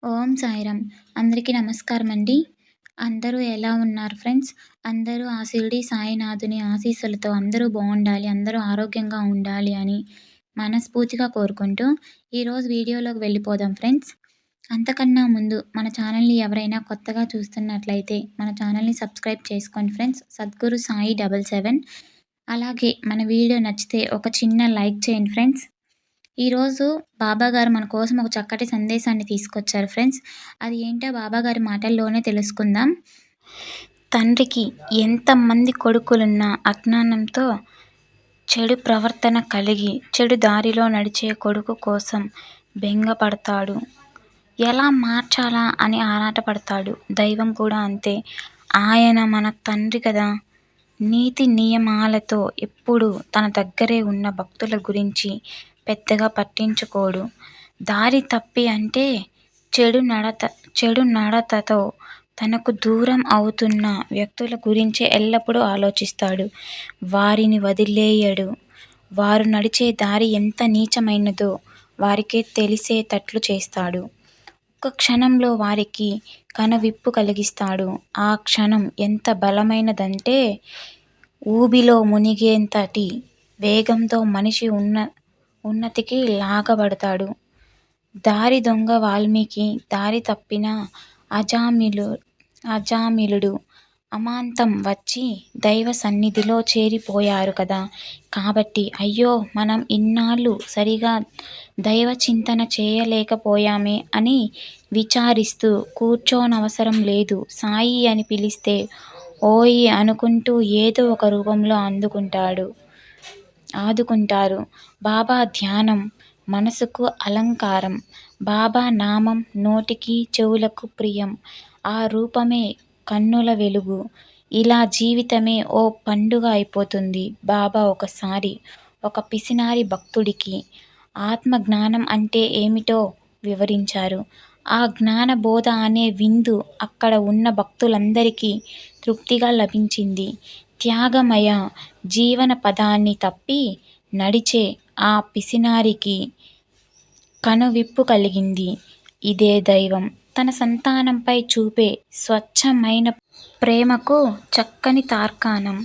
ఓం సాయిరామ్. అందరికీ నమస్కారం అండి. అందరూ ఎలా ఉన్నారు ఫ్రెండ్స్? అందరూ ఆ షిరిడి సాయినాథుని ఆశీస్సులతో అందరూ బావుండాలి, అందరూ ఆరోగ్యంగా ఉండాలి అని మనస్ఫూర్తిగా కోరుకుంటూ, ఈరోజు వీడియోలోకి వెళ్ళిపోదాం ఫ్రెండ్స్. అంతకన్నా ముందు మన ఛానల్‌ని ఎవరైనా కొత్తగా చూస్తున్నట్లయితే మన ఛానల్‌ని సబ్స్క్రైబ్ చేసుకోండి ఫ్రెండ్స్. సద్గురు సాయి 77. అలాగే మన వీడియో నచ్చితే ఒక చిన్న లైక్ చేయండి ఫ్రెండ్స్. ఈరోజు బాబాగారు మన కోసం ఒక చక్కటి సందేశాన్ని తీసుకొచ్చారు ఫ్రెండ్స్. అది ఏంటో బాబాగారి మాటల్లోనే తెలుసుకుందాం. తండ్రికి ఎంతమంది కొడుకులున్నా అజ్ఞానంతో చెడు ప్రవర్తన కలిగి చెడు దారిలో నడిచే కొడుకు కోసం బెంగపడతాడు. ఎలా మార్చాలా అని ఆరాటపడతాడు. దైవం కూడా అంతే. ఆయన మన తండ్రి కదా! నీతి నియమాలతో ఎప్పుడూ తన దగ్గరే ఉన్న భక్తుల గురించి పెద్దగా పట్టించుకోడు. దారి తప్పి అంటే చెడు నడతతో తనకు దూరం అవుతున్న వ్యక్తుల గురించి ఎల్లప్పుడూ ఆలోచిస్తాడు. వారిని వదిలేయడు. వారు నడిచే దారి ఎంత నీచమైనదో వారికే తెలిసేటట్లు చేస్తాడు. ఒక్క క్షణంలో వారికి కనువిప్పు కలిగిస్తాడు. ఆ క్షణం ఎంత బలమైనదంటే ఊబిలో మునిగేంతటి వేగంతో మనిషి ఉన్నతికి లాగబడతాడు. దారి దొంగ వాల్మీకి దారి తప్పిన అజామిళుడు అమాంతం వచ్చి దైవ సన్నిధిలో చేరిపోయారు కదా! కాబట్టి అయ్యో మనం ఇన్నాళ్ళు సరిగా దైవ చింతన చేయలేకపోయామే అని విచారిస్తూ కూర్చోనవసరం లేదు. సాయి అని పిలిస్తే ఓయి అనుకుంటూ ఏదో ఒక రూపంలో ఆదుకుంటారు. బాబా ధ్యానం మనసుకు అలంకారం. బాబా నామం నోటికి చెవులకు ప్రియం. ఆ రూపమే కన్నుల వెలుగు. ఇలా జీవితమే ఓ పండుగ అయిపోతుంది. బాబా ఒకసారి ఒక పిసినారి భక్తుడికి ఆత్మజ్ఞానం అంటే ఏమిటో వివరించారు. ఆ జ్ఞానబోధ అనే విందు అక్కడ ఉన్న భక్తులందరికీ తృప్తిగా లభించింది. త్యాగమయ జీవన పదాన్ని తప్పి నడిచే ఆ పిసినారికి కనువిప్పు కలిగింది. ఇదే దైవం తన సంతానంపై చూపే స్వచ్ఛమైన ప్రేమకు చక్కని తార్కాణం.